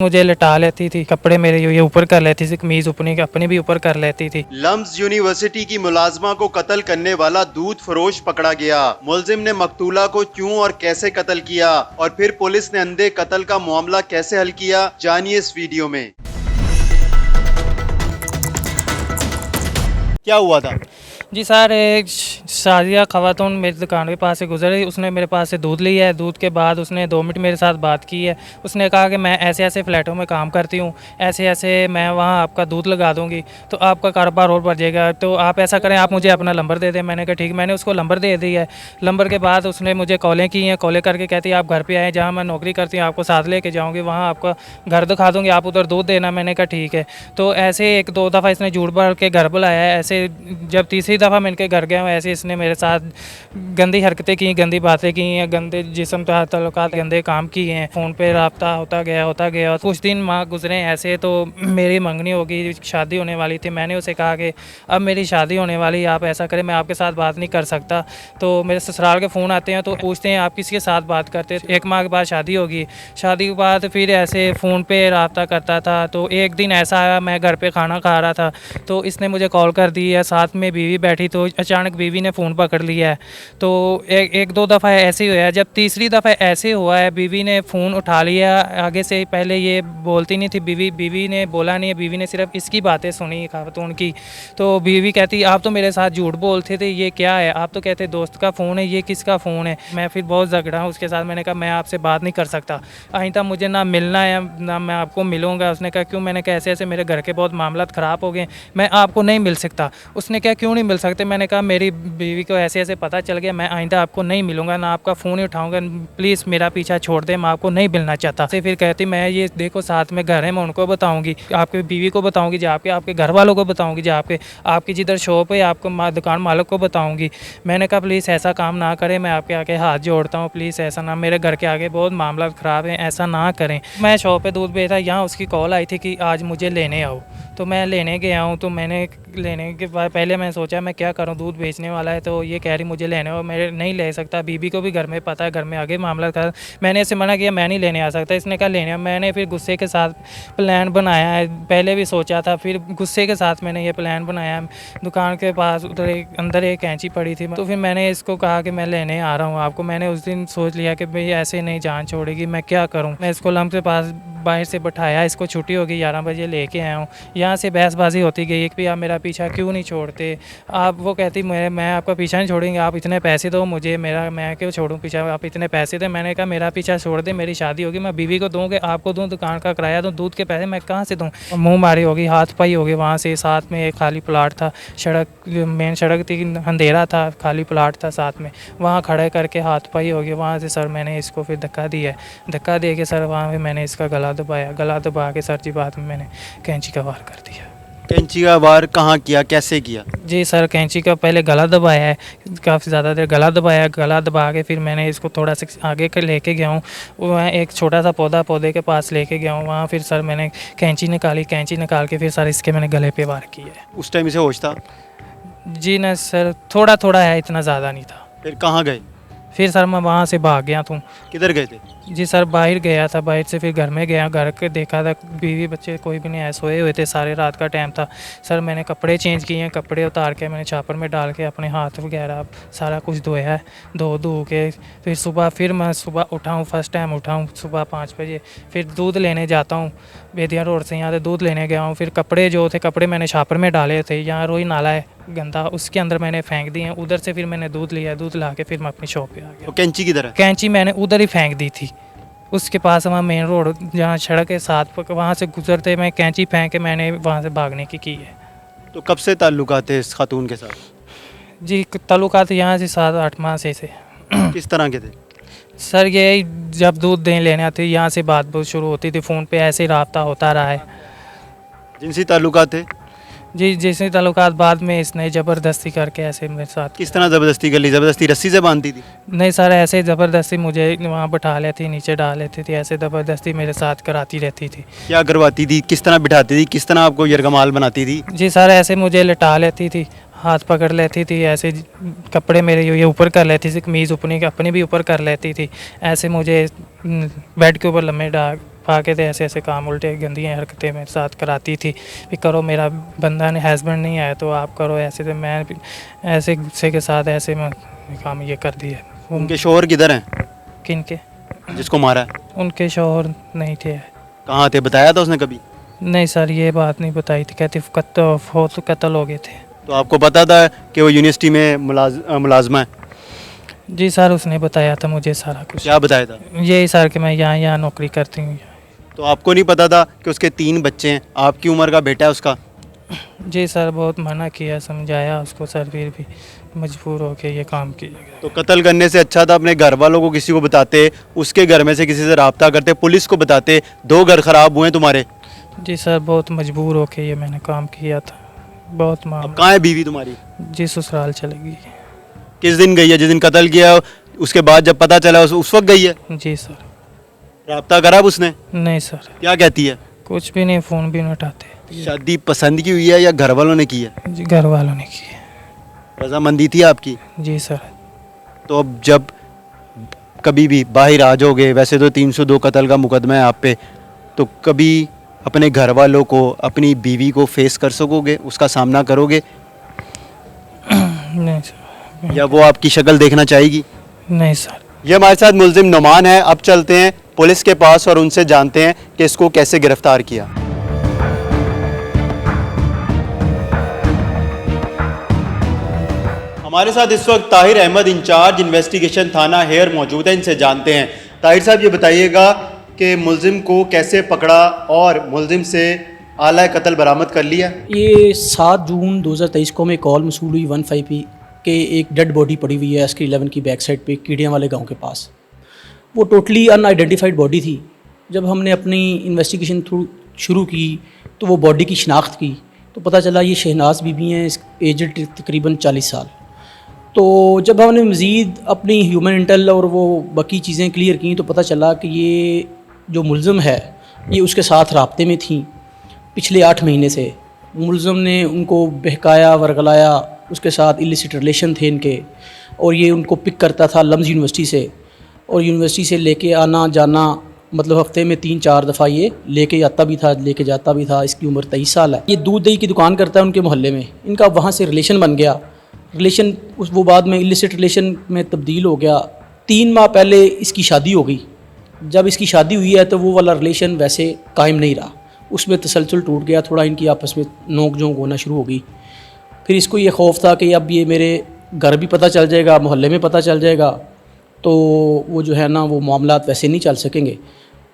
मुझे लिटा लेती थी, कपड़े मेरे ये ऊपर कर लेती थी, कमीज अपनी भी ऊपर कर लेती थी। लम्स यूनिवर्सिटी की मुलाजमा को कत्ल करने वाला दूध फरोश पकड़ा गया। मुलजिम ने मकतूला को क्यों और कैसे कत्ल किया और फिर पुलिस ने अंधे कत्ल का मामला कैसे हल किया, जानिए इस वीडियो में। क्या हुआ था? जी सर, एक शादिया खवातून मेरी दुकान के पास से गुजरी, उसने मेरे पास से दूध लिया है। दूध के बाद उसने 2 मिनट मेरे साथ बात की है। उसने कहा कि मैं ऐसे ऐसे फ़्लैटों में काम करती हूँ, ऐसे ऐसे मैं वहाँ आपका दूध लगा दूँगी तो आपका कारोबार और बढ़ जाएगा, तो आप ऐसा करें, आप मुझे अपना नंबर दे दें। मैंने कहा ठीक। मैंने उसको नंबर दे दिया है। नंबर के बाद उसने मुझे कॉलें की हैं। कॉलें करके कहती है आप घर पर आएँ, जहाँ मैं नौकरी करती हूँ आपको साथ लेके जाऊँगी, वहाँ आपका घर दिखा दूँगी, आप उधर दूध देना। मैंने कहा ठीक है। तो ऐसे 1-2 दफ़ा इसने झूठ बोल के घर बुलाया है। ऐसे जब तीसरी दफ़ा मैं इनके घर गया हूँ, ऐसे इसने मेरे साथ गंदी हरकतें की, गंदी बातें की हैं, गंदे जिस्म का तल्लुकात, गंदे काम किए हैं। फ़ोन पे रब्ता होता गया। कुछ दिन माह गुजरे ऐसे, तो मेरी मंगनी होगी, शादी होने वाली थी। मैंने उसे कहा कि अब मेरी शादी होने वाली, आप ऐसा करें, मैं आपके साथ बात नहीं कर सकता। तो मेरे ससुराल के फ़ोन आते हैं तो पूछते हैं आप किसके साथ बात करते। 1 माह के बाद शादी होगी। शादी के बाद फिर ऐसे फ़ोन पे रब्ता करता था। तो एक दिन ऐसा आया, मैं घर पे खाना खा रहा था तो इसने मुझे कॉल कर दी है, साथ में बीवी बैठी, तो अचानक बीवी ने फ़ोन पकड़ लिया है। तो 1-2 दफ़ा ऐसे ही हुआ है। जब तीसरी दफ़ा ऐसे हुआ है, बीवी ने फ़ोन उठा लिया। आगे से पहले ये बोलती नहीं थी बीवी ने बोला नहीं है, बीवी ने सिर्फ इसकी बातें सुनी खातून की। तो बीवी कहती आप तो मेरे साथ झूठ बोलते थे, ये क्या है? आप तो कहते दोस्त का फ़ोन है, ये किसका फ़ोन है? मैं फिर बहुत झगड़ा उसके साथ। मैंने कहा मैं आपसे बात नहीं कर सकता, आइंदा मुझे ना मिलना है ना मैं आपको मिलूँगा। उसने कहा क्यों? मैंने कहा ऐसे ऐसे मेरे घर के बहुत मामलात ख़राब हो गए, मैं आपको नहीं मिल सकता। उसने कहा क्यों नहीं मिल सकते? मैंने कहा मेरी बीवी को ऐसे ऐसे पता चल गया, मैं आइंदा आपको नहीं मिलूंगा, ना आपका फ़ोन ही उठाऊंगा, प्लीज़ मेरा पीछा छोड़ दे, मैं आपको नहीं मिलना चाहता। से फिर कहती मैं ये देखो साथ में घर है, मैं उनको बताऊंगी, आपकी बीवी को बताऊंगी, जाके आपके घर वालों को बताऊंगी, जाके आपकी जिधर शॉप है आपको दुकान मालिक को बताऊंगी। मैंने कहा प्लीज़ ऐसा काम ना करें, मैं आपके आगे हाथ जोड़ता हूँ, प्लीज़ ऐसा ना, मेरे घर के आगे बहुत मामला ख़राब है, ऐसा ना करें। मैं शॉप पर दूध बेचा, यहाँ उसकी कॉल आई थी कि आज मुझे लेने आओ। तो मैं लेने गया हूँ। तो मैंने लेने के बाद पहले मैं सोचा मैं क्या करूँ, दूध बेचने वाला है तो ये कह रही मुझे लेने हो, मैं नहीं ले सकता। बीबी को भी घर में पता है, घर में आगे मामला था। मैंने इसे मना किया, मैं नहीं लेने आ सकता। इसने कहा लेने। मैंने फिर गुस्से के साथ प्लान बनाया है, पहले भी सोचा था, फिर गुस्से के साथ मैंने ये प्लान बनाया। दुकान के पास उधर अंदर एक कैंची पड़ी थी, तो फिर मैंने इसको कहा कि मैं लेने आ रहा हूँ आपको। मैंने उस दिन सोच लिया कि भाई ऐसे नहीं जान छोड़ेगी, मैं क्या करूँ। मैं इसको लम्ब के पास बाहर से बैठाया, इसको छुट्टी हो गई, 11 बजे लेके आया हूँ। यहाँ से बहसबाजी होती गई कि आप मेरा पीछा क्यों नहीं छोड़ते। आप वो कहती मैं आपका पीछा नहीं छोड़ेंगे, आप इतने पैसे दो मुझे, मैं क्यों छोड़ूँ पीछा, आप इतने पैसे दे। मैंने कहा मेरा पीछा छोड़ दे, मेरी शादी होगी, मैं बीवी को दूँ कि आपको दूँ, दुकान का किराया दूँ, दूध के पैसे मैं कहाँ से दूँ। मुँह मारी होगी, हाथ पाई होगी। वहाँ से साथ में एक खाली प्लाट था, सड़क मेन सड़क थी, अंधेरा था, खाली प्लाट था साथ में, वहाँ खड़े करके हाथ पाई होगी। वहाँ से सर मैंने इसको फिर धक्का दिया, धक्का दे के सर वहाँ पे मैंने इसका गला दबा के सर जी बाद में मैंने कैंची का वार कर दिया। कैंची का वार कहाँ किया, कैसे किया? जी सर, कैंची का पहले गला दबाया है, काफ़ी ज़्यादा देर गला दबा के फिर मैंने इसको थोड़ा सा आगे के लेके गया हूँ। वहाँ एक छोटा सा पौधे के पास लेके गया हूँ। वहाँ फिर सर मैंने कैंची निकाल के फिर सर इसके मैंने गले पे वार किया है। उस टाइम इसे होश था? जी ना सर, थोड़ा थोड़ा है, इतना ज़्यादा नहीं था। फिर कहाँ गए? फिर सर मैं वहाँ से भाग गया था। किधर गए थे? जी सर, बाहर गया था, बाहर से फिर घर में गया, घर के देखा था बीवी बच्चे कोई भी नहीं आए, सोए हुए थे, सारे रात का टाइम था। सर मैंने कपड़े चेंज किए हैं, कपड़े उतार के मैंने छापर में डाल के अपने हाथ वगैरह सारा कुछ धोया है, धो के फिर मैं सुबह उठाऊँ, फर्स्ट टाइम उठाऊँ सुबह 5 बजे, फिर दूध लेने जाता हूँ बेदिया रोड से, यहाँ से दूध लेने गया हूँ। फिर कपड़े मैंने छापर में डाले थे, यहाँ रोई नाला है गंदा, उसके अंदर मैंने फेंक दिए हैं। उधर से फिर मैंने दूध लिया, दूध ला के फिर मैं अपनी शॉप पे आ गया। तो कैंची किधर है? कैंची मैंने उधर ही फेंक दी थी, उसके पास वहाँ मेन रोड जहाँ सड़क है साथ, वहाँ से गुजरते मैं कैंची फेंक के मैंने वहाँ से भागने की है। तो कब से ताल्लुकात है इस खातून के साथ? जी ताल्लुकात यहाँ से 7-8 माह से किस तरह के थे? सर ये जब दूध देने लेने आते यहाँ से बात शुरू होती थी, फ़ोन पे ऐसे ही रब्ता होता रहा है। जिनसी ताल्लुकात है? जी जैसे ताल्लुकात बाद में इसने ज़बरदस्ती करके ऐसे मेरे साथ। किस तरह ज़बरदस्ती कर ली? ज़बरदस्ती रस्सी से बांधती थी? नहीं सर, ऐसे ज़बरदस्ती मुझे वहाँ बैठा लेती, नीचे डाल लेती थी, ऐसे ज़बरदस्ती मेरे साथ कराती रहती थी। क्या करवाती थी? किस तरह बिठाती थी? किस तरह आपको यरगमाल बनाती थी? जी सर, ऐसे मुझे लिटा लेती थी, हाथ पकड़ लेती थी, ऐसे कपड़े मेरे ये ऊपर कर लेती थी, कमीज़ अपनी भी ऊपर कर लेती थी, ऐसे मुझे बेड के ऊपर लम्बे आके थे ऐसे ऐसे काम उल्टे गंदी हरकतें मेरे साथ कराती थी कि करो, मेरा बंदा ने हस्बैंड नहीं आया तो आप करो ऐसे। तो मैं भी ऐसे गुस्से के साथ ऐसे मैं काम ये कर दिए। उनके शोहर किधर हैं किन के? जिसको मारा है? उनके शोहर नहीं थे। कहाँ थे, बताया था उसने कभी? नहीं सर, ये बात नहीं बताई थी, कहती कत्ल हो गए थे। तो आपको पता था कि वो यूनिवर्सिटी में मुलाजमा है? जी सर, उसने बताया था मुझे सारा कुछ। क्या बताया था? यही सर कि मैं यहाँ नौकरी करती हूँ। तो आपको नहीं पता था कि उसके 3 बच्चे हैं, आपकी उम्र का बेटा है उसका? जी सर, बहुत मना किया, समझाया उसको सर, फिर भी मजबूर हो के ये काम किया। तो कत्ल करने से अच्छा था अपने घर वालों को किसी को बताते, उसके घर में से किसी से रब्ता करते, पुलिस को बताते। 2 घर खराब हुए तुम्हारे। जी सर, बहुत मजबूर हो के ये मैंने काम किया था। बहुत अब मामला। कहाँ है बीवी तुम्हारी? जी ससुराल चलेगी। किस दिन गई है? जिस दिन कत्ल किया उसके बाद जब पता चला उस वक्त गई है? जी सर। रब्ता करा अब उसने? नहीं सर, क्या कहती है? कुछ भी नहीं, फ़ोन भी नहीं उठाते। शादी पसंद की हुई है या घर वालों ने की है? जी घर वालों ने की है। रजामंदी थी आपकी? जी सर। तो अब जब कभी भी बाहर आ जाओगे, वैसे तो 302 कत्ल का मुकदमा है आप पे, तो कभी अपने घर वालों को, अपनी बीवी को फेस कर सकोगे, उसका सामना करोगे, नहीं सर। या वो आपकी शक्ल देखना चाहेगी? नहीं सर। ये हमारे साथ मुल्जिम नुमान है। अब चलते हैं पुलिस के पास और उनसे जानते हैं कि इसको कैसे गिरफ्तार किया। हमारे साथ इस वक्त ताहिर अहमद इंचार्ज इन्वेस्टिगेशन थाना हेयर मौजूद है, इनसे जानते हैं। ताहिर साहब, ये बताइएगा कि मुल्जिम को कैसे पकड़ा और मुल्जिम से आला कत्ल बरामद कर लिया? ये 7 जून 2023 को हमें कॉल मसूल हुई 15P के एक डेड बॉडी पड़ी हुई है एसके 11 की बैक साइड पे कीड़ियाँ वाले गांव के पास। वो टोटली अनआइडेंटिफाइड बॉडी थी। जब हमने अपनी इन्वेस्टिगेशन शुरू की तो वो बॉडी की शिनाख्त की तो पता चला ये शहनाज बीबी हैं, एजड तकरीबन 40 साल। तो जब हमने मज़ीद अपनी ह्यूमन इंटेल और वो बाकी चीज़ें क्लियर की तो पता चला कि ये जो मुल्ज़िम है ये उसके साथ राब्ते में थी पिछले 8 महीने से। मुल्ज़िम ने उनको बहकाया, वरगलाया, उसके साथ इलिसिट रिलेशन थे इनके, और ये उनको पिक करता था लम्स यूनिवर्सिटी से, और यूनिवर्सिटी से लेके आना जाना, मतलब हफ्ते में 3-4 दफ़ा ये लेके आता भी था, लेके जाता भी था। इसकी उम्र 23 साल है। ये दूध दही की दुकान करता है उनके मोहल्ले में। इनका वहाँ से रिलेशन बन गया। रिलेशन वो बाद में इलिसिट रिलेशन में तब्दील हो गया। 3 माह पहले इसकी शादी हो गई। जब इसकी शादी हुई है तो वो वाला रिलेशन वैसे कायम नहीं रहा, उसमें तसलसल टूट गया, थोड़ा इनकी आपस में नोक झोंक होना शुरू हो गई। फिर इसको ये खौफ था कि अब ये मेरे घर भी पता चल जाएगा, मोहल्ले में पता चल जाएगा, तो वो जो है ना वो मामलात वैसे नहीं चल सकेंगे।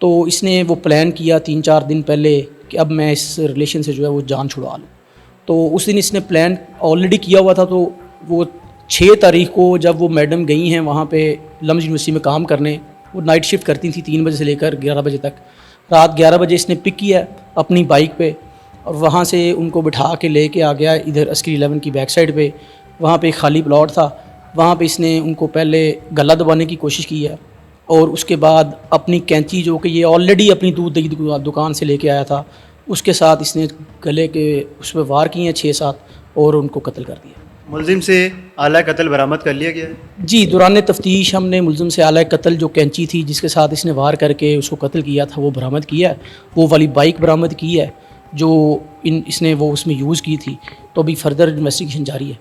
तो इसने वो प्लान किया 3-4 दिन पहले कि अब मैं इस रिलेशन से जो है वो जान छुड़वा लूँ। तो उस दिन इसने प्लान ऑलरेडी किया हुआ था। तो वो 6 तारीख को जब वो मैडम गई हैं वहाँ पे लम्स यूनिवर्सिटी में काम करने, वो नाइट शिफ्ट करती थी 3 बजे से लेकर 11 बजे तक। रात 11 बजे इसने पिक किया अपनी बाइक पे और वहाँ से उनको बिठा के लेके आ गया इधर एसके 11 की बैक साइड पे। वहाँ पे एक खाली प्लॉट था, वहाँ पे इसने उनको पहले गला दबाने की कोशिश की है, और उसके बाद अपनी कैंची जो कि ये ऑलरेडी अपनी दूध दही दुकान से लेके आया था, उसके साथ इसने गले के उस पर वार किए हैं 6-7 और उनको कत्ल कर दिया। मुल्जिम से आला कत्ल बरामद कर लिया गया है? जी, दौरान तफ्तीश हमने मुल्जिम से आला कत्ल जो कैंची थी जिसके साथ इसने वार करके उसको कत्ल किया था वो बरामद किया है। वो वाली बाइक बरामद की है जो इसने वो उसमें यूज़ की थी। तो अभी फर्दर इन्वेस्टिगेशन जारी है।